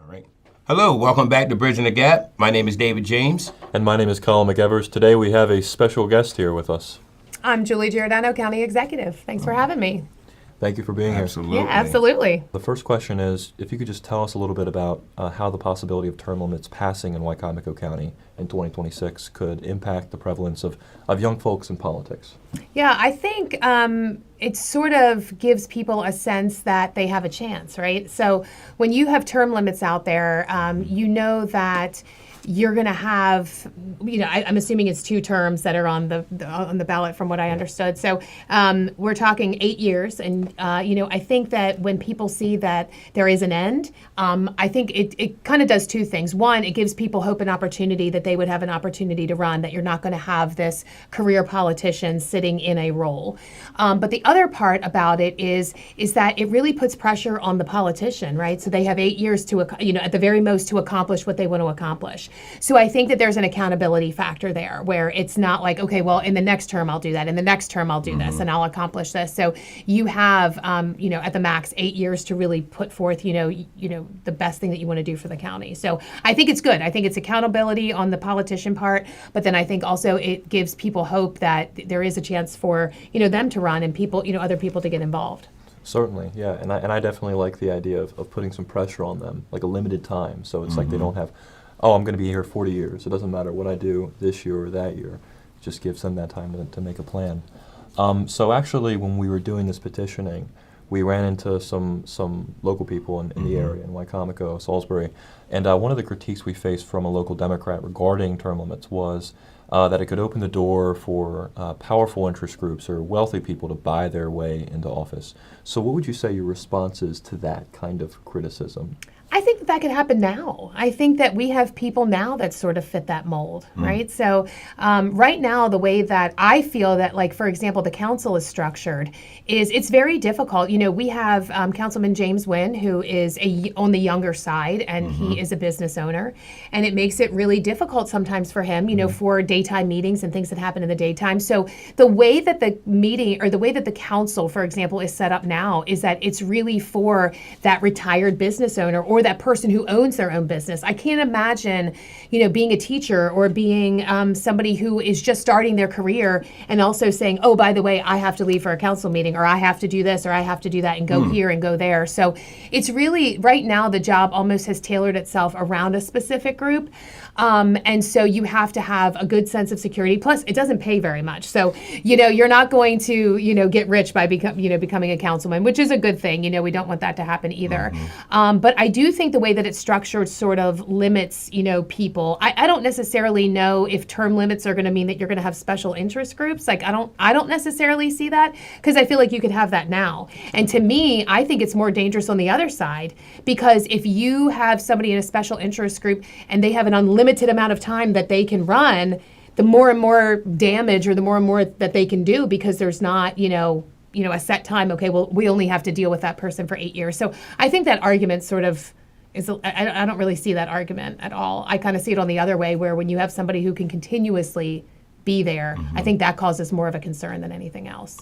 All right. Hello, welcome back to Bridging the Gap. My name is David James. And my name is Colin McEvers. Today we have a special guest here with us. I'm Julie Giordano, County Executive. Thanks for having me. Thank you for being Absolutely. Yeah, absolutely. here. The first question is, if you could just tell us a little bit about how the possibility of term limits passing in Wycomico County in 2026 could impact the prevalence of young folks in politics. Yeah, I think it sort of gives people a sense that they have a chance, right? So when you have term limits out there, you know that you're going to have, I'm assuming it's 2 terms that are on the ballot from what I understood. So we're talking 8 years. And, I think that when people see that there is an end, I think it kind of does 2 things. One, it gives people hope and opportunity that they would have an opportunity to run, that you're not going to have this career politician sitting in a role. But the other part about it is that it really puts pressure on the politician, right? So they have 8 years to, at the very most, to accomplish what they want to accomplish. So I think that there's an accountability factor there where it's not like, okay, well, in the next term I'll do that, in the next term I'll do this, and I'll accomplish this. So you have, at the max 8 years to really put forth, the best thing that you want to do for the county. So I think it's good. I think it's accountability on the politician part, but then I think also it gives people hope that there is a chance for, them to run and people, other people to get involved. Certainly, yeah. And I definitely like the idea of putting some pressure on them, like a limited time. So it's like they don't have, I'm going to be here 40 years. It doesn't matter what I do this year or that year. It just gives them that time to make a plan. So actually, when we were doing this petitioning, we ran into some local people in the area, in Wycomico, Salisbury, and one of the critiques we faced from a local Democrat regarding term limits was that it could open the door for powerful interest groups or wealthy people to buy their way into office. So what would you say your response is to that kind of criticism? I think that could happen now. I think that we have people now that sort of fit that mold, right? So right now, the way that I feel that, like, for example, the council is structured is it's very difficult. We have Councilman James Wynn, who is on the younger side, and he is a business owner. And it makes it really difficult sometimes for him, for daytime meetings and things that happen in the daytime. So the way that the meeting or the way that the council, for example, is set up now is that it's really for that retired business owner or that person who owns their own business. I can't imagine, being a teacher or being somebody who is just starting their career and also saying, oh, by the way, I have to leave for a council meeting, or I have to do this, or I have to do that, and go here and go there. So it's really, right now, the job almost has tailored itself around a specific group. And so you have to have a good sense of security. Plus, it doesn't pay very much. So, you're not going to, get rich by becoming a councilman, which is a good thing. We don't want that to happen either. But I do think the way that it's structured sort of limits, people. I don't necessarily know if term limits are going to mean that you're going to have special interest groups. Like, I don't necessarily see that, because I feel like you could have that now. And to me, I think it's more dangerous on the other side, because if you have somebody in a special interest group and they have an unlimited amount of time that they can run, the more and more damage or the more and more that they can do, because there's not, a set time. Okay, well, we only have to deal with that person for 8 years. So I think that argument sort of I don't really see that argument at all. I kind of see it on the other way, where when you have somebody who can continuously be there, I think that causes more of a concern than anything else.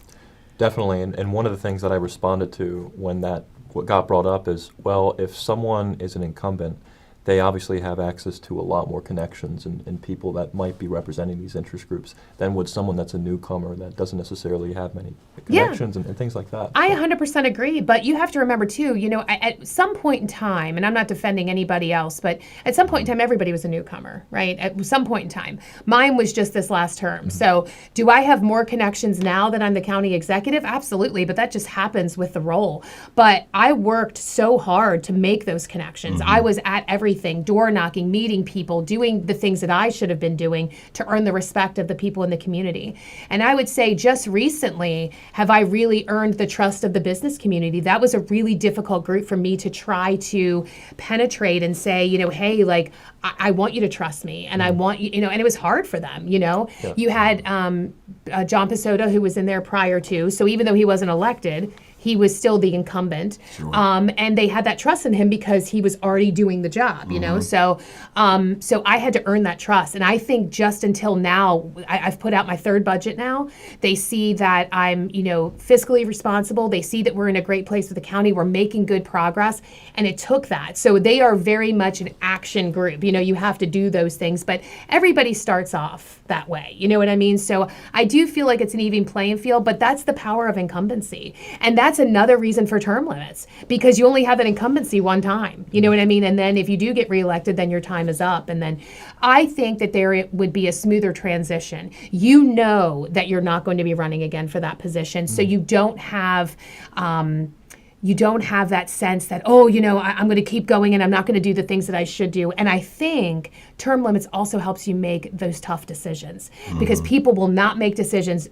Definitely, and one of the things that I responded to when what got brought up is, well, if someone is an incumbent, they obviously have access to a lot more connections and people that might be representing these interest groups than would someone that's a newcomer that doesn't necessarily have many connections and things like that. I 100% agree, but you have to remember too, at some point in time, and I'm not defending anybody else, but at some point in time, everybody was a newcomer, right? At some point in time. Mine was just this last term. So do I have more connections now that I'm the county executive? Absolutely, but that just happens with the role. But I worked so hard to make those connections. I was at everything, door knocking, meeting people, doing the things that I should have been doing to earn the respect of the people in the community. And I would say just recently have I really earned the trust of the business community. That was a really difficult group for me to try to penetrate and say, hey, like, I want you to trust me, and I want you, and it was hard for them, Yeah. You had John Pisotto, who was in there prior to, so even though he wasn't elected, he was still the incumbent. Sure. And they had that trust in him because he was already doing the job, you know? So I had to earn that trust. And I think just until now, I've put out my third budget now. They see that I'm, fiscally responsible. They see that we're in a great place with the county. We're making good progress. And it took that. So they are very much an action group. You have to do those things, but everybody starts off that way. You know what I mean? So I do feel like it's an even playing field, but that's the power of incumbency. And that's another reason for term limits, because you only have that incumbency one time. You know what I mean? And then if you do get reelected, then your time is up. And then I think that there would be a smoother transition. You know that you're not going to be running again for that position. So you don't have that sense that, I'm going to keep going and I'm not going to do the things that I should do. And I think term limits also helps you make those tough decisions, because people will not make decisions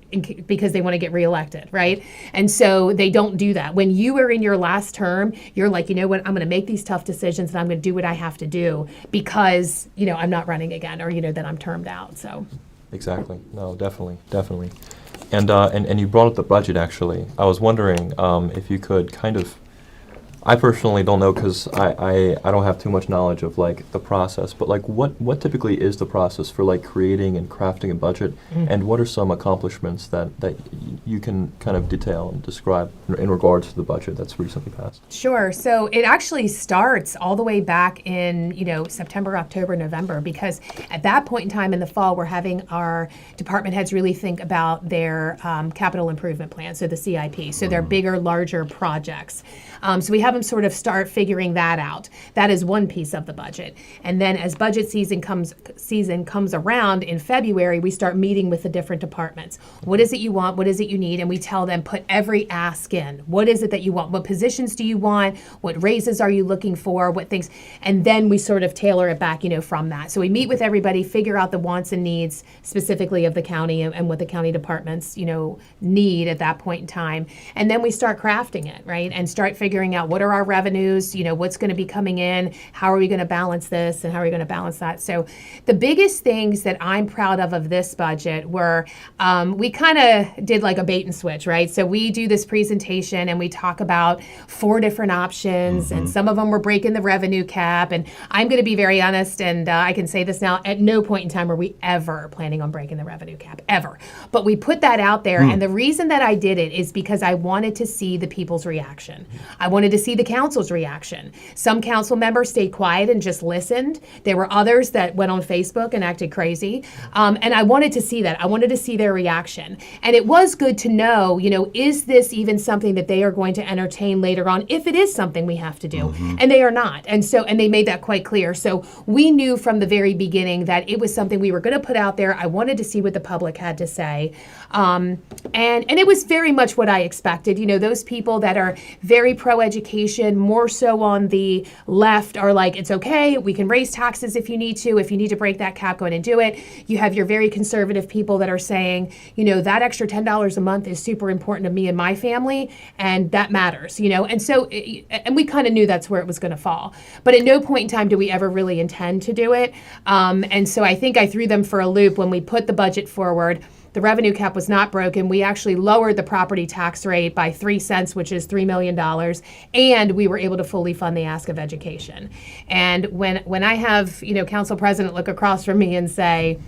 because they want to get reelected, right? And so they don't do that. When you are in your last term, you're like, you know what, I'm going to make these tough decisions and I'm going to do what I have to do because, I'm not running again, or, that I'm termed out. So. Exactly. No, definitely. And you brought up the budget, actually. I was wondering if you could kind of, I personally don't know because I don't have too much knowledge of the process, but what typically is the process for creating and crafting a budget, and what are some accomplishments that you can kind of detail and describe in regards to the budget that's recently passed? Sure. So it actually starts all the way back in, September, October, November, because at that point in time in the fall, we're having our department heads really think about their capital improvement plan, so the CIP, so their bigger, larger projects. So we have them sort of start figuring that out. That is one piece of the budget. And then as budget season comes around in February, we start meeting with the different departments. What is it you want? What is it you need? And we tell them, put every ask in. What is it that you want? What positions do you want? What raises are you looking for? What things? And then we sort of tailor it back, from that. So we meet with everybody, figure out the wants and needs specifically of the county and what the county departments, need at that point in time. And then we start crafting it, right? And start figuring out what are our revenues, what's going to be coming in, how are we going to balance this, and how are we going to balance that. So the biggest things that I'm proud of this budget were, we kind of did like a bait and switch, right? So we do this presentation and we talk about 4 different options, and some of them were breaking the revenue cap. And I'm going to be very honest, and I can say this now, at no point in time were we ever planning on breaking the revenue cap, ever. But we put that out there, and the reason that I did it is because I wanted to see the people's reaction. I wanted to see the council's reaction. Some council members stayed quiet and just listened. There were others that went on Facebook and acted crazy. And I wanted to see that. I wanted to see their reaction. And it was good to know, is this even something that they are going to entertain later on, if it is something we have to do? And they are not. And they made that quite clear. So we knew from the very beginning that it was something we were going to put out there. I wanted to see what the public had to say. And it was very much what I expected. Those people that are very pro-education, more so on the left, are like, it's okay, we can raise taxes if you need to. If you need to break that cap, go ahead and do it. You have your very conservative people that are saying, that extra $10 a month is super important to me and my family, and that matters, And so, and we kind of knew that's where it was going to fall. But at no point in time do we ever really intend to do it. And so I think I threw them for a loop when we put the budget forward. The revenue cap was not broken. We actually lowered the property tax rate by 3 cents, which is $3 million, and we were able to fully fund the ask of education. And when I have, council president look across from me and say,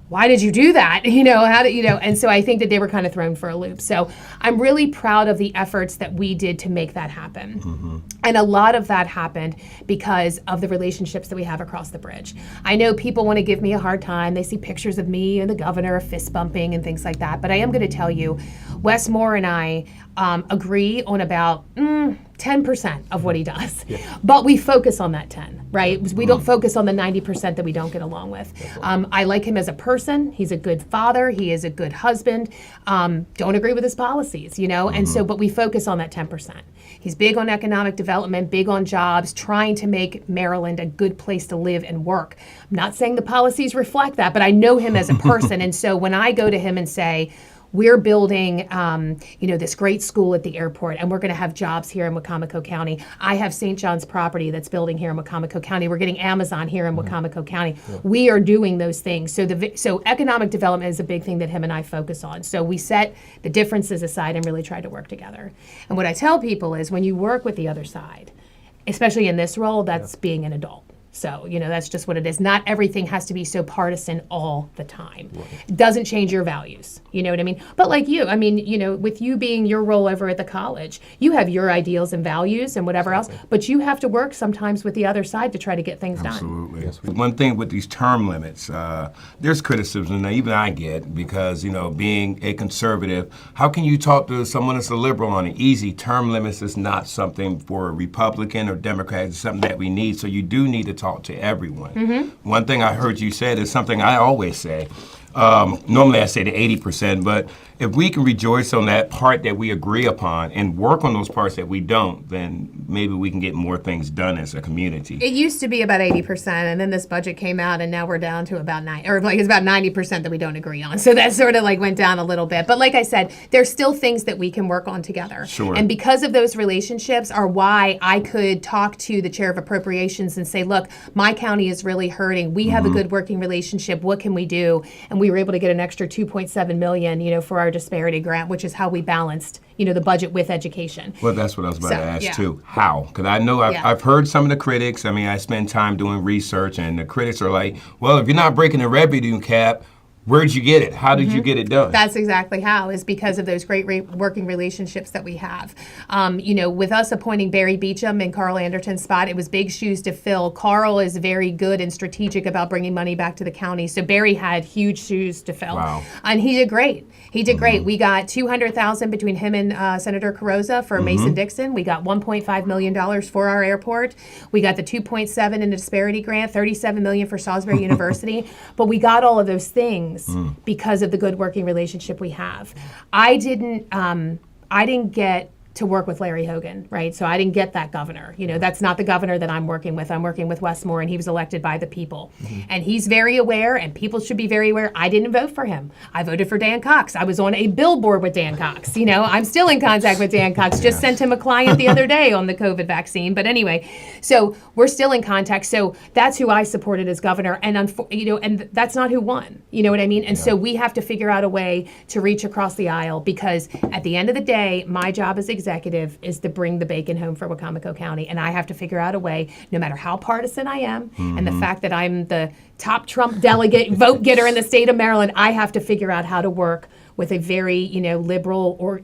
why did you do that? How did And so I think that they were kind of thrown for a loop. So I'm really proud of the efforts that we did to make that happen. And a lot of that happened because of the relationships that we have across the bridge. I know people want to give me a hard time. They see pictures of me and the governor fist bumping and things like that. But I am going to tell you, Wes Moore and I agree on about 10% of what he does. Yeah. But we focus on that 10, right? We don't focus on the 90% that we don't get along with. I like him as a person. He's a good father. He is a good husband. Don't agree with his policies, And so, but we focus on that 10%. He's big on economic development, big on jobs, trying to make Maryland a good place to live and work. I'm not saying the policies reflect that, but I know him as a person. And so when I go to him and say, we're building, this great school at the airport, and we're going to have jobs here in Wacomico County. I have St. John's property that's building here in Wacomico County. We're getting Amazon here in Wacomico County. We are doing those things. So economic development is a big thing that him and I focus on. So we set the differences aside and really try to work together. And what I tell people is when you work with the other side, especially in this role, that's being an adult. So, that's just what it is. Not everything has to be so partisan all the time. It doesn't change your values. You know what I mean? But like you, with you being your role over at the college, you have your ideals and values and whatever else, but you have to work sometimes with the other side to try to get things done. Absolutely. One thing with these term limits, there's criticism that even I get because, being a conservative, how can you talk to someone that's a liberal on it? Easy. Term limits is not something for a Republican or Democrat. It's something that we need. So you do need to talk to everyone. One thing I heard you said is something I always say. Normally I say the 80%, but if we can rejoice on that part that we agree upon and work on those parts that we don't, then maybe we can get more things done as a community. It used to be about 80%, and then this budget came out, and now we're down to about it's about 90% that we don't agree on. So that sort of went down a little bit. But like I said, there's still things that we can work on together. Sure. And because of those relationships are why I could talk to the chair of appropriations and say, look, my county is really hurting. We have a good working relationship. What can we do? And we were able to get an extra $2.7 million, for our disparity grant, which is how we balanced, the budget with education. Well, that's what I was about to ask too. How? Because I know I've heard some of the critics. I spend time doing research, and the critics are like, well, if you're not breaking the revenue cap, where'd you get it? How did you get it done? That's exactly how, is because of those great working relationships that we have. With us appointing Barry Beecham in Carl Anderton's spot, it was big shoes to fill. Carl is very good and strategic about bringing money back to the county. So Barry had huge shoes to fill. Wow. And he did great. Great. We got $200,000 between him and Senator Carrozza for Mason-Dixon. We got $1.5 million for our airport. We got the $2.7 in the disparity grant, $37 million for Salisbury University. But we got all of those things because of the good working relationship we have. I didn't get to work with Larry Hogan, right? So I didn't get that governor. That's not the governor that I'm working with. I'm working with Wes Moore, and he was elected by the people. And he's very aware, and people should be very aware. I didn't vote for him. I voted for Dan Cox. I was on a billboard with Dan Cox. I'm still in contact with Dan Cox. Just sent him a client the other day on the COVID vaccine. But anyway, so we're still in contact. So that's who I supported as governor, and and that's not who won. You know what I mean? And so we have to figure out a way to reach across the aisle, because at the end of the day, my job as executive is to bring the bacon home for Wacomico County, and I have to figure out a way, no matter how partisan I am, and the fact that I'm the top Trump delegate vote getter in the state of Maryland, I have to figure out how to work with a very liberal or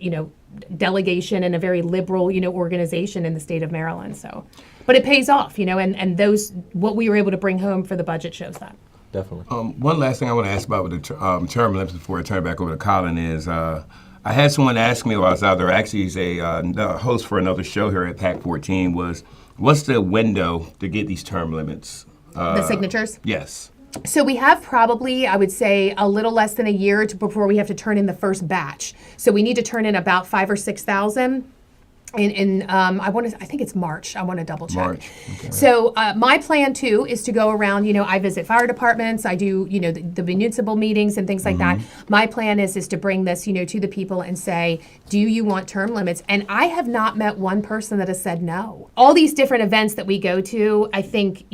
delegation and a very liberal organization in the state of Maryland. So, but it pays off, and those what we were able to bring home for the budget shows that. Definitely. One last thing I want to ask about with the term limits before I turn it back over to Colin is. I had someone ask me while I was out there, actually he's a host for another show here at PAC 14, was what's the window to get these term limits? The signatures? Yes. So we have probably, I would say, a little less than a year before we have to turn in the first batch. So we need to turn in about 5,000 or 6,000. I think it's March. I want to double check. March. Okay. So my plan too is to go around. I visit fire departments. I do the municipal meetings and things like that. My plan is to bring this to the people and say, do you want term limits? And I have not met one person that has said no. All these different events that we go to, I think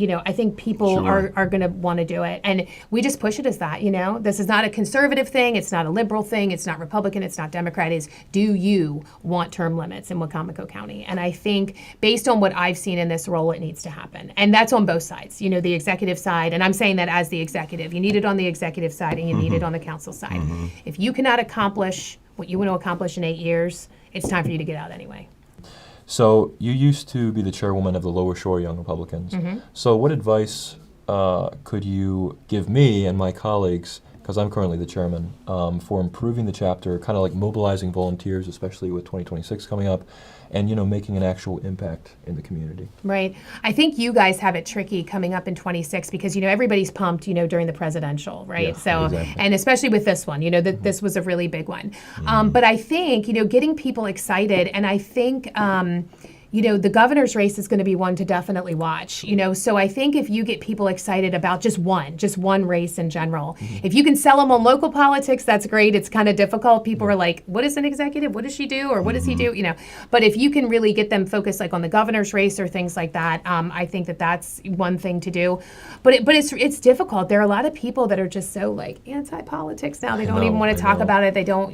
people are going to want to do it, and we just push it as that. This is not a conservative thing. It's not a liberal thing. It's not Republican. It's not Democrat. It's do you want term limits in Wacomico County? And I think based on what I've seen in this role, it needs to happen. And that's on both sides, the executive side. And I'm saying that as the executive. You need it on the executive side, and you need it on the council side. If you cannot accomplish what you want to accomplish in 8 years, it's time for you to get out anyway. So you used to be the chairwoman of the Lower Shore Young Republicans. So what advice could you give me and my colleagues, because I'm currently the chairman, for improving the chapter, kind of like mobilizing volunteers, especially with 2026 coming up, and making an actual impact in the community? Right. I think you guys have it tricky coming up in 26 because everybody's pumped during the presidential, right? Yeah, so exactly. And especially with this one, that this was a really big one. But I think getting people excited, and I think the governor's race is going to be one to definitely watch, So I think if you get people excited about just one race in general, if you can sell them on local politics, that's great. It's kind of difficult. People are like, what is an executive? What does she do? Or what does he do? But if you can really get them focused like on the governor's race or things like that, I think that that's one thing to do. But it's difficult. There are a lot of people that are just so like anti-politics now. They don't even want to talk about it. They don't,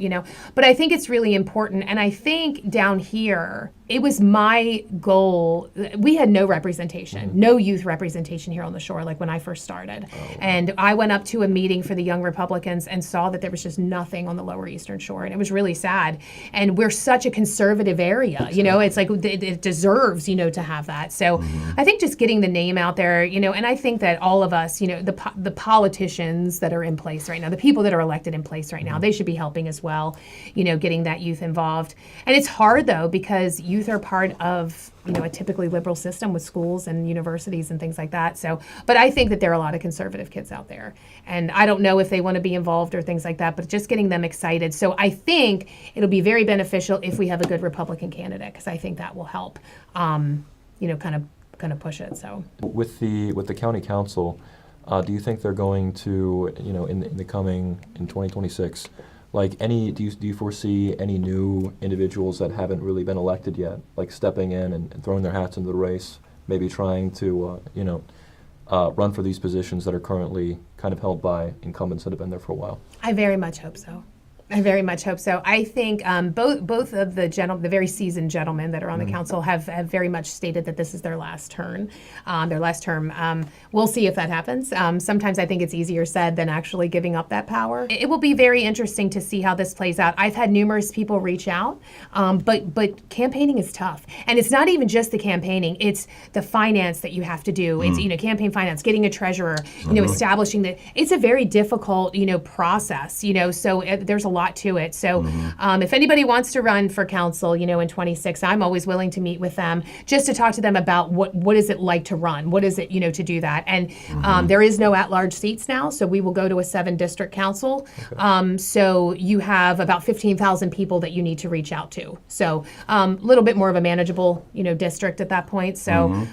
But I think it's really important. And I think down here, it was my goal. We had no representation, no youth representation here on the shore, like when I first started. And I went up to a meeting for the Young Republicans and saw that there was just nothing on the Lower Eastern Shore. And it was really sad. And we're such a conservative area, it's like it deserves, to have that. So I think just getting the name out there, and I think that all of us, the politicians that are in place right now, the people that are elected in place right now, they should be helping as well, getting that youth involved. And it's hard though, because youth are part of a typically liberal system with schools and universities and things like that. So, but I think that there are a lot of conservative kids out there, and I don't know if they want to be involved or things like that, but just getting them excited. So I think it'll be very beneficial if we have a good Republican candidate, because I think that will help, kind of push it. So with the county council, do you think they're going to, in the coming in 2026? Like do you foresee any new individuals that haven't really been elected yet, like stepping in and throwing their hats into the race, maybe trying to run for these positions that are currently kind of held by incumbents that have been there for a while? I very much hope so. I very much hope so. I think both of the very seasoned gentlemen that are on the council have very much stated that this is their last term. We'll see if that happens. Sometimes I think it's easier said than actually giving up that power. It will be very interesting to see how this plays out. I've had numerous people reach out, but campaigning is tough. And it's not even just the campaigning, it's the finance that you have to do. It's, campaign finance, getting a treasurer, establishing that. It's a very difficult, process, so there's a lot to it. So if anybody wants to run for council, in 26, I'm always willing to meet with them just to talk to them about what is it like to run? What is it, to do that? And there is no at-large seats now, so we will go to a 7-district council. Okay. So you have about 15,000 people that you need to reach out to. So a little bit more of a manageable, district at that point. So,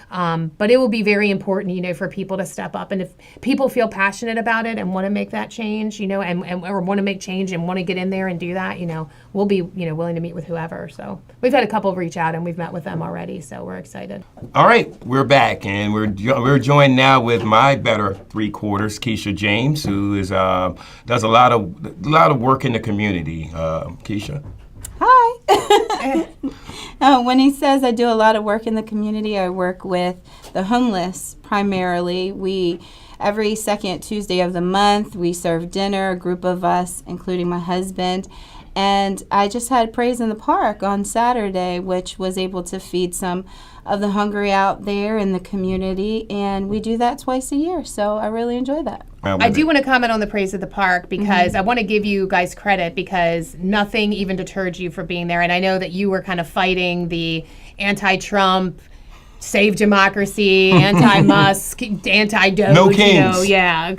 but it will be very important, for people to step up. And if people feel passionate about it and want to make that change, and or want to make change and want to get in there and do that, we'll be, willing to meet with whoever. So we've had a couple reach out and we've met with them already. So we're excited. All right, we're back, and we're joined now with my better three-quarters, Keisha James, who is does a lot of work in the community. Keisha. Hi. When he says I do a lot of work in the community, I work with the homeless primarily. Every second Tuesday of the month, we serve dinner, a group of us, including my husband. And I just had Praise in the Park on Saturday, which was able to feed some of the hungry out there in the community. And we do that twice a year, so I really enjoy that. I do want to comment on the Praise of the Park, because I want to give you guys credit, because nothing even deterred you from being there. And I know that you were kind of fighting the anti-Trump, save democracy, anti-Musk, anti-Doge, no kings.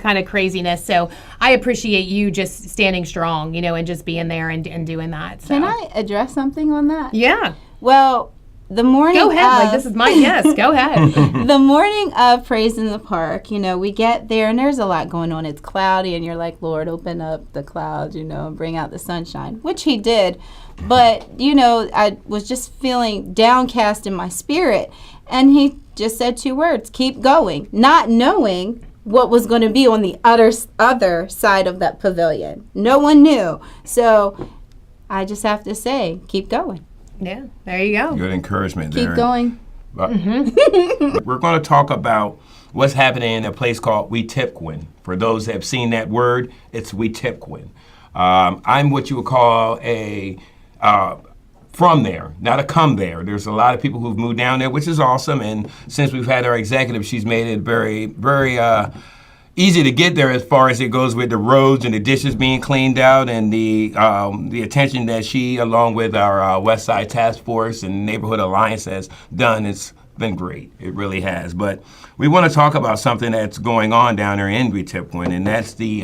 Kind of craziness. So I appreciate you just standing strong, and just being there and doing that. So. Can I address something on that? Yeah. Well, the morning Go ahead, this is mine, yes, go ahead. The morning of Praise in the Park, we get there and there's a lot going on. It's cloudy and you're like, Lord, open up the clouds, and bring out the sunshine, which he did. But, I was just feeling downcast in my spirit. And he just said 2 words, keep going, not knowing what was going to be on the other side of that pavilion. No one knew. So I just have to say, keep going. Yeah, there you go. Good encouragement there. Keep going. We're going to talk about what's happening in a place called Weetipquin. For those that have seen that word, it's Weetipquin. I'm what you would call a from there, not a come there. There's a lot of people who've moved down there, which is awesome. And since we've had our executive, she's made it very, very easy to get there as far as it goes with the roads and the dishes being cleaned out, and the attention that she, along with our West Side Task Force and Neighborhood Alliance, has done. It's been great. It really has. But we want to talk about something that's going on down there in Weetipquin, and that's the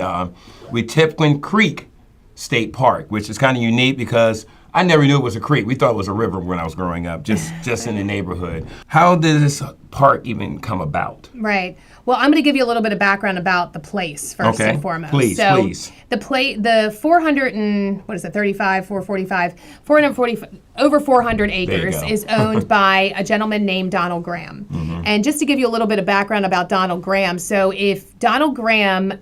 Weetipquin Creek State Park, which is kind of unique because I never knew it was a creek. We thought it was a river when I was growing up, just in the neighborhood. How did this park even come about? Right. Well, I'm going to give you a little bit of background about the place first and foremost. Please. The 445, over 400 acres is owned by a gentleman named Donald Graham. And just to give you a little bit of background about Donald Graham, so if Donald Graham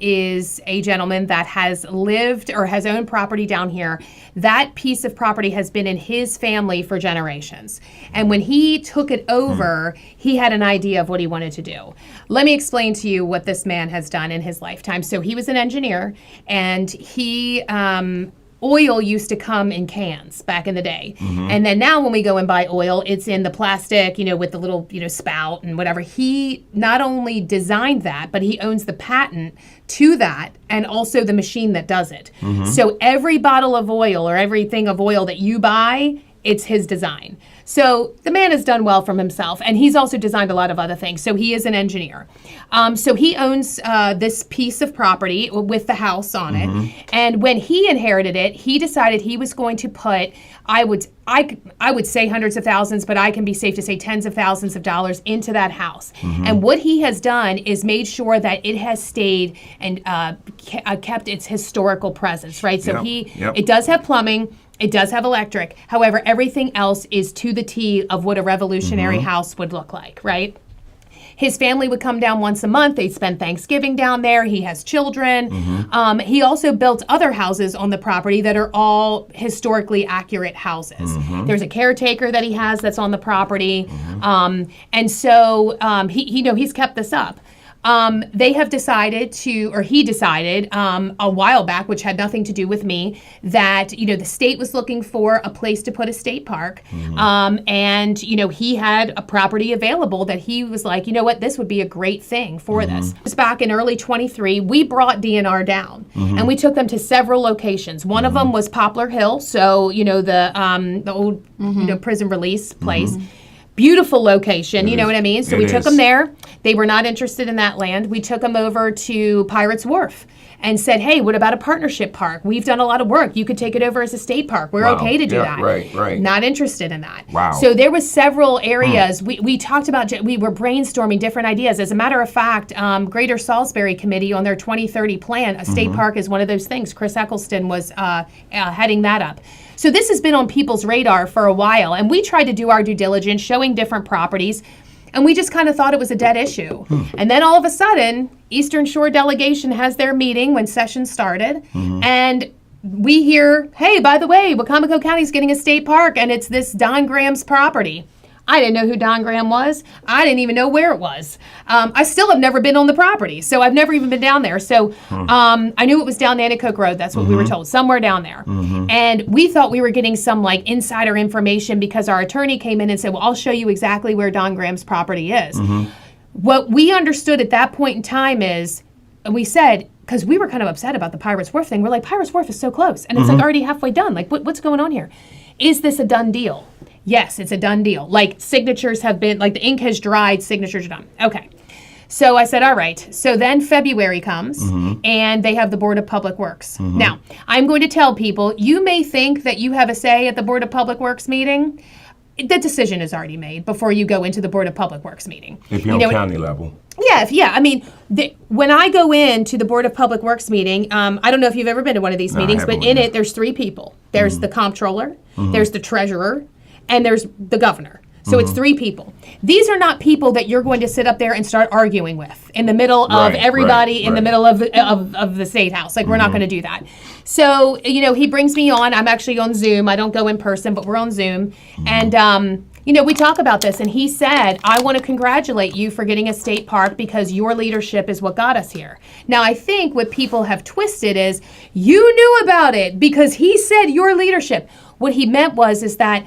is a gentleman that has lived or has owned property down here, that piece of property has been in his family for generations. And when he took it over, he had an idea of what he wanted to do. Let me explain to you what this man has done in his lifetime. So he was an engineer, and he oil used to come in cans back in the day. And then now when we go and buy oil, it's in the plastic, with the little, spout and whatever. He not only designed that, but he owns the patent to that and also the machine that does it. So every bottle of oil or everything of oil that you buy, it's his design. So the man has done well from himself, and he's also designed a lot of other things. So he is an engineer. So he owns this piece of property with the house on it. And when he inherited it, he decided he was going to put, I would say hundreds of thousands, but I can be safe to say tens of thousands of dollars into that house. And what he has done is made sure that it has stayed and kept its historical presence, right? So it does have plumbing. It does have electric. However, everything else is to the T of what a revolutionary house would look like, right? His family would come down once a month. They'd spend Thanksgiving down there. He has children. He also built other houses on the property that are all historically accurate houses. There's a caretaker that he has that's on the property. And so he's kept this up. They have decided he decided a while back, which had nothing to do with me, that, the state was looking for a place to put a state park. And, he had a property available that he was like, you know what, this would be a great thing for this. It was back in early 23, we brought DNR down and we took them to several locations. One of them was Poplar Hill. So, the old, prison release place. Beautiful location, you know what I mean? So we took them there. They were not interested in that land. We took them over to Pirates Wharf and said, hey, what about a partnership park? We've done a lot of work. You could take it over as a state park. We're okay to do that. Right. Not interested in that. Wow. So there was several areas. We talked about, we were brainstorming different ideas. As a matter of fact, Greater Salisbury Committee on their 2030 plan, a state park is one of those things. Chris Eccleston was heading that up. So this has been on people's radar for a while, and we tried to do our due diligence, showing different properties, and we just kind of thought it was a dead issue. And then all of a sudden, Eastern Shore delegation has their meeting when session started, and we hear, hey, by the way, Wacomico County is getting a state park, and it's this Don Graham's property. I didn't know who Don Graham was. I didn't even know where it was. I still have never been on the property, so I've never even been down there. So I knew it was down Nanticoke Road. That's what we were told, somewhere down there. And we thought we were getting some insider information because our attorney came in and said, well, I'll show you exactly where Don Graham's property is. What we understood at that point in time is, and we said, because we were kind of upset about the Pirates Wharf thing, we're like, Pirates Wharf is so close, and it's already halfway done. What's going on here? Is this a done deal? Yes, it's a done deal. Signatures have been, the ink has dried, signatures are done. Okay. So I said, all right. So then February comes, and they have the Board of Public Works. Now, I'm going to tell people, you may think that you have a say at the Board of Public Works meeting. The decision is already made before you go into the Board of Public Works meeting. If you're on county level. Yeah. I mean, when I go into the Board of Public Works meeting, I don't know if you've ever been to one of these meetings, but in it, there's three people. There's the comptroller, there's the treasurer, and there's the governor. So it's three people. These are not people that you're going to sit up there and start arguing with in the middle of everybody in the middle of the state house. We're not going to do that. So, he brings me on. I'm actually on Zoom. I don't go in person, but we're on Zoom. And, we talk about this. And he said, I want to congratulate you for getting a state park because your leadership is what got us here. Now, I think what people have twisted is you knew about it because he said your leadership. What he meant is that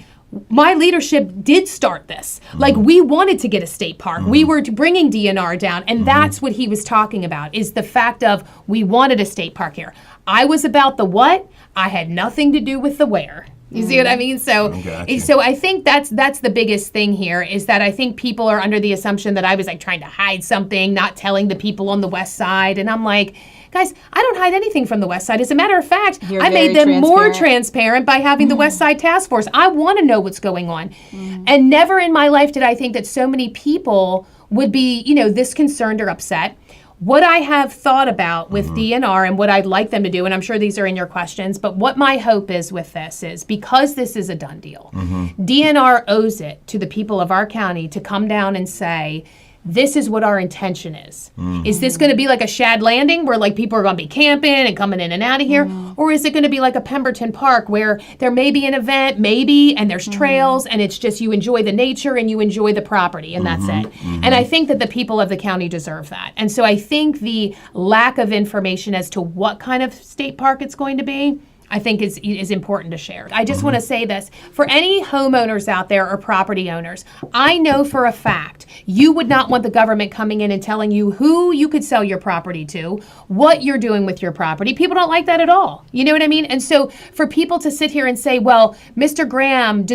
my leadership did start this. We wanted to get a state park. We were bringing DNR down. And that's what he was talking about, is the fact of we wanted a state park here. I was about the what. I had nothing to do with the where. You see what I mean? So I think that's the biggest thing here, is that I think people are under the assumption that I was trying to hide something, not telling the people on the west side. And I'm like, Guys, I don't hide anything from the West Side. As a matter of fact, You're I made very them more transparent by having the West Side Task Force. I want to know what's going on. And never in my life did I think that so many people would be, this concerned or upset. What I have thought about with DNR and what I'd like them to do, and I'm sure these are in your questions, but what my hope is with this is because this is a done deal, DNR owes it to the people of our county to come down and say, this is what our intention is. Is this going to be like a Shad Landing where like people are going to be camping and coming in and out of here? Or is it going to be like a Pemberton Park where there may be an event, maybe, and there's trails and it's just you enjoy the nature and you enjoy the property and that's it. And I think that the people of the county deserve that. And so I think the lack of information as to what kind of state park it's going to be, I think is important to share. I just want to say this. For any homeowners out there or property owners, I know for a fact you would not want the government coming in and telling you who you could sell your property to, what you're doing with your property. People don't like that at all. You know what I mean? And so for people to sit here and say, well, Mr. Graham,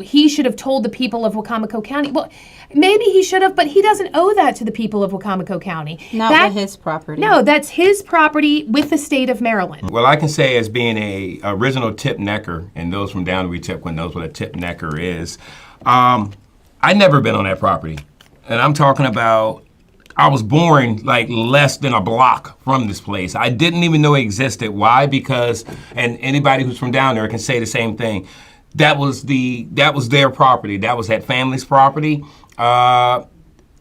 he should have told the people of Wacomico County. Well, maybe he should have, but he doesn't owe that to the people of Wacomico County. Not with his property. No, that's his property with the state of Maryland. Well, I can say as being a original tip necker, and those from down the Wetumpka knows what a tip necker is, I never been on that property. And I'm talking about, I was born like less than a block from this place. I didn't even know it existed. Why? Because, and anybody who's from down there can say the same thing. That was their property. That was that family's property. I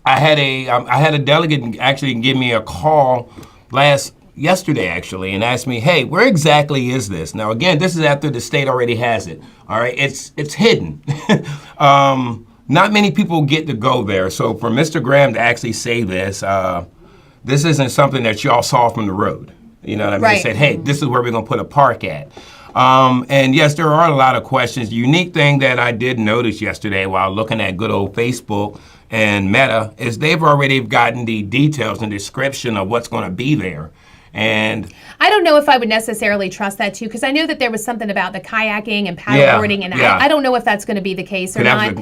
had a delegate actually give me a call yesterday actually and asked me, hey, where exactly is this? Now again, this is after the state already has it. All right, it's hidden. Not many people get to go there. So for Mr. Graham to actually say this, this isn't something that y'all saw from the road. You know what I mean? Right. They said, hey, this is where we're gonna put a park at. And yes, there are a lot of questions. The unique thing that I did notice yesterday while looking at good old Facebook and Meta is they've already gotten the details and description of what's going to be there. And I don't know if I would necessarily trust that too, because I know that there was something about the kayaking and paddleboarding, and I don't know if that's going to be the case or not.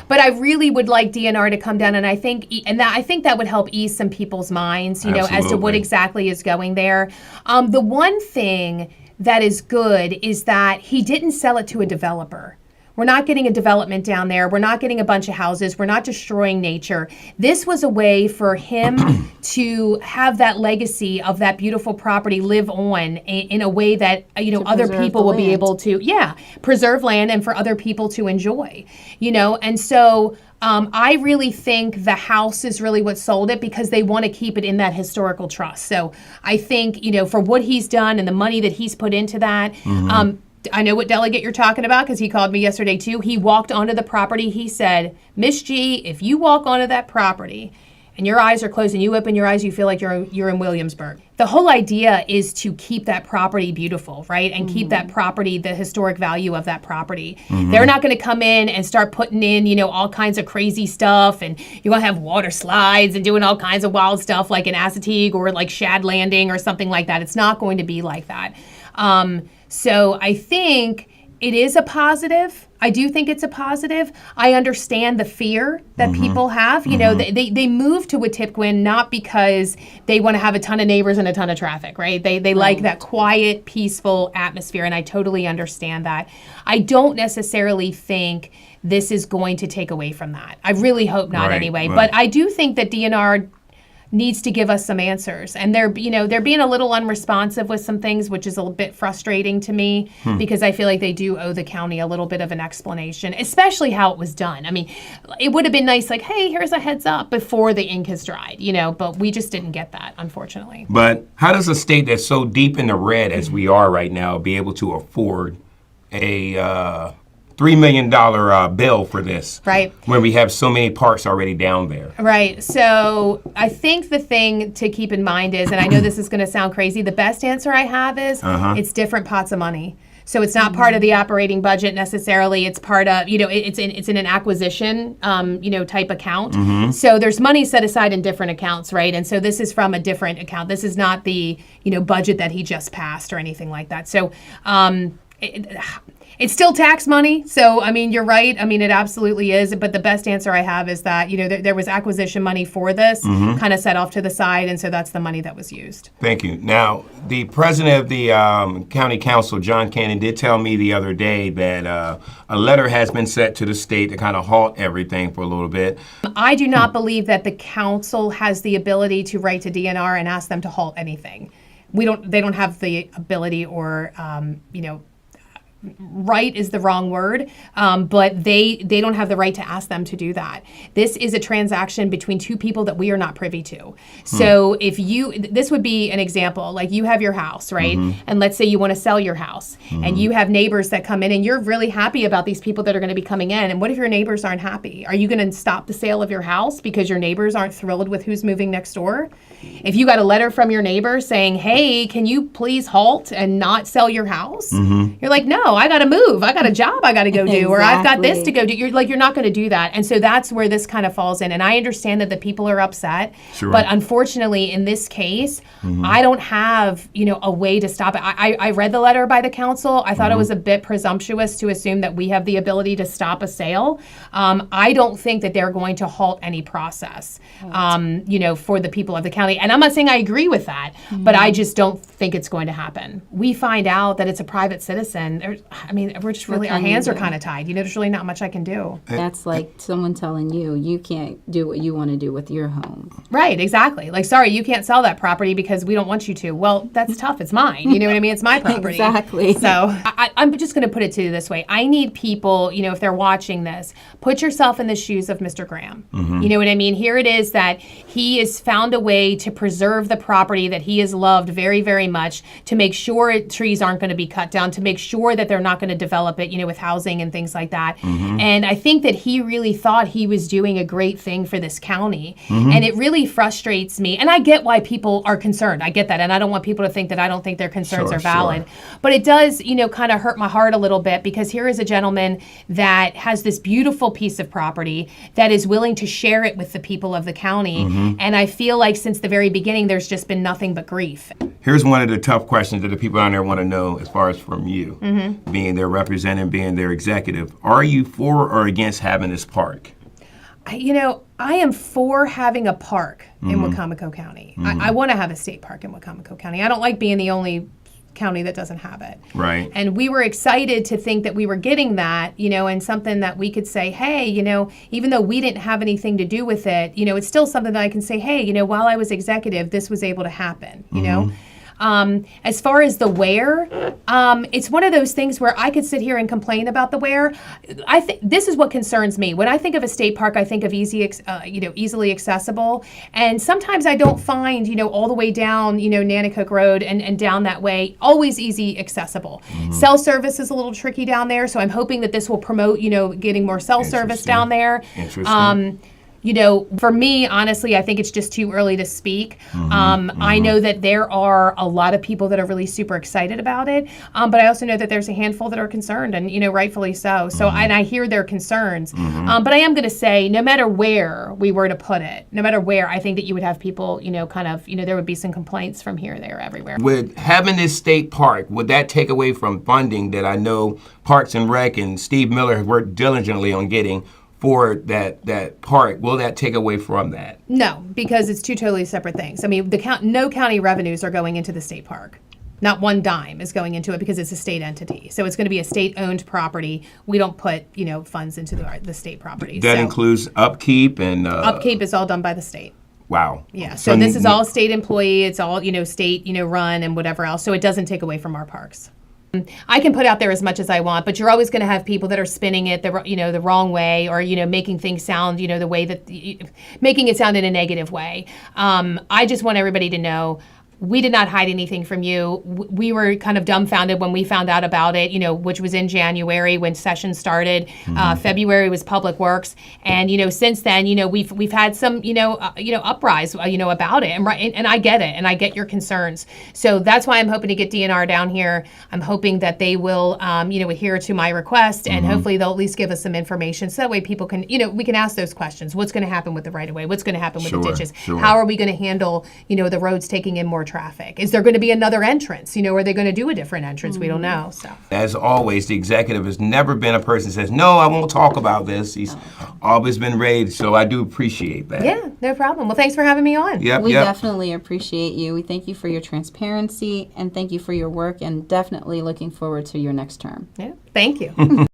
But I really would like DNR to come down, and I think that would help ease some people's minds, as to what exactly is going there. The one thing that is good is that he didn't sell it to a developer. We're not getting a development down there. We're not getting a bunch of houses. We're not destroying nature. This was a way for him to have that legacy of that beautiful property live on in a way that, other people will be able to, preserve land and for other people to enjoy, And so I really think the house is really what sold it because they want to keep it in that historical trust. So I think, for what he's done and the money that he's put into that, I know what delegate you're talking about because he called me yesterday too. He walked onto the property. He said, Miss G, if you walk onto that property and your eyes are closed and you open your eyes, you feel like you're in Williamsburg. The whole idea is to keep that property beautiful, right? And keep that property, the historic value of that property. They're not going to come in and start putting in, all kinds of crazy stuff, and you're going to have water slides and doing all kinds of wild stuff like an Assateague or like Shad Landing or something like that. It's not going to be like that. So I think it is a positive. I do think it's a positive. I understand the fear that people have. They move to Wetumpka not because they want to have a ton of neighbors and a ton of traffic, right? They like that quiet, peaceful atmosphere, and I totally understand that. I don't necessarily think this is going to take away from that. I really hope not anyway. Right. But I do think that DNR needs to give us some answers, and they're being a little unresponsive with some things, which is a bit frustrating to me because I feel like they do owe the county a little bit of an explanation, especially how it was done. I mean, it would have been nice, like, hey, here's a heads up before the ink has dried, but we just didn't get that, unfortunately. But how does a state that's so deep in the red as we are right now be able to afford a $3 million bill for this, right? When we have so many parks already down there, right? So I think the thing to keep in mind is, and I know this is going to sound crazy, the best answer I have is it's different pots of money. So it's not part of the operating budget necessarily. It's part of, it's in an acquisition, type account. So there's money set aside in different accounts, right? And so this is from a different account. This is not the, budget that he just passed or anything like that. So It's still tax money, so I mean, you're right. I mean, it absolutely is. But the best answer I have is that there was acquisition money for this, kind of set off to the side, and so that's the money that was used. Thank you. Now, the president of the county council, John Cannon, did tell me the other day that a letter has been sent to the state to kind of halt everything for a little bit. I do not believe that the council has the ability to write to DNR and ask them to halt anything. They don't have the ability, or right is the wrong word, but they don't have the right to ask them to do that. This is a transaction between two people that we are not privy to. So if this would be an example, like you have your house, right? And let's say you want to sell your house, and you have neighbors that come in, and you're really happy about these people that are going to be coming in. And what if your neighbors aren't happy? Are you going to stop the sale of your house because your neighbors aren't thrilled with who's moving next door? If you got a letter from your neighbor saying, hey, can you please halt and not sell your house? You're like, no, I got to move. I got a job I got to go do, or I've got this to go do. You're not going to do that. And so that's where this kind of falls in. And I understand that the people are upset, but unfortunately in this case, I don't have, a way to stop it. I read the letter by the council. I thought it was a bit presumptuous to assume that we have the ability to stop a sale. I don't think that they're going to halt any process, for the people of the county. And I'm not saying I agree with that, but I just don't think it's going to happen. We find out that it's a private citizen. We're just really, our hands are kind of tied. There's really not much I can do. That's like someone telling you can't do what you want to do with your home. Right, exactly. Like, sorry, you can't sell that property because we don't want you to. Well, that's tough. It's mine. You know what I mean? It's my property. Exactly. So I'm just going to put it to you this way. I need people, if they're watching this, put yourself in the shoes of Mr. Graham. You know what I mean? Here it is that he has found a way to preserve the property that he has loved very, very much, to make sure trees aren't going to be cut down, to make sure that they're not going to develop it, with housing and things like that. And I think that he really thought he was doing a great thing for this county. And it really frustrates me. And I get why people are concerned. I get that. And I don't want people to think that I don't think their concerns are valid. But it does, kind of hurt my heart a little bit, because here is a gentleman that has this beautiful piece of property that is willing to share it with the people of the county. And I feel like since the very beginning, there's just been nothing but grief. Here's one of the tough questions that the people down there want to know, as far as from you, being their representative, being their executive. Are you for or against having this park? I am for having a park in Wicomico County. I want to have a state park in Wicomico County. I don't like being the only county that doesn't have it. Right. And we were excited to think that we were getting that, and something that we could say, hey, even though we didn't have anything to do with it, it's still something that I can say, hey, while I was executive, this was able to happen, As far as the where, it's one of those things where I could sit here and complain about the where. I think this is what concerns me. When I think of a state park, I think of easily accessible. And sometimes I don't find, all the way down, Nanticoke Road and down that way, always easy accessible. Cell service is a little tricky down there, so I'm hoping that this will promote, getting more cell service down there. Interesting. For me, honestly, I think it's just too early to speak. I know that there are a lot of people that are really super excited about it, but I also know that there's a handful that are concerned, and rightfully so. So, and I hear their concerns, but I am going to say, no matter where we were to put it, no matter where, I think that you would have people, there would be some complaints from here, there, everywhere. With having this state park, would that take away from funding that I know Parks and Rec and Steve Miller have worked diligently on getting for that park? Will that take away from that? No, because it's two totally separate things. I mean, no county revenues are going into the state park. Not one dime is going into it, because it's a state entity. So it's going to be a state-owned property. We don't put, funds into the state property. That includes upkeep and... upkeep is all done by the state. Wow. Yeah, so this is all state employee. It's all, state, run and whatever else. So it doesn't take away from our parks. I can put out there as much as I want, but you're always going to have people that are spinning it the wrong way, or making things sound the way that making it sound in a negative way. I just want everybody to know, we did not hide anything from you. We were kind of dumbfounded when we found out about it, which was in January when session started. February was Public Works, and since then, we've had some uprise, about it, and I get it, and I get your concerns. So that's why I'm hoping to get DNR down here. I'm hoping that they will, adhere to my request, and hopefully they'll at least give us some information, so that way people can, we can ask those questions. What's going to happen with the right of way? What's going to happen with the ditches? How are we going to handle, the roads taking in more traffic? Is there going to be another entrance? You know, are they going to do a different entrance? We don't know. So As always, the executive has never been a person that says, no, I won't talk about this. He's always been ready, so I do appreciate that. yeah, no problem. Well, thanks for having me on. Yep, We yep. definitely appreciate you. We thank you for your transparency and thank you for your work, and definitely looking forward to your next term. Yeah, thank you.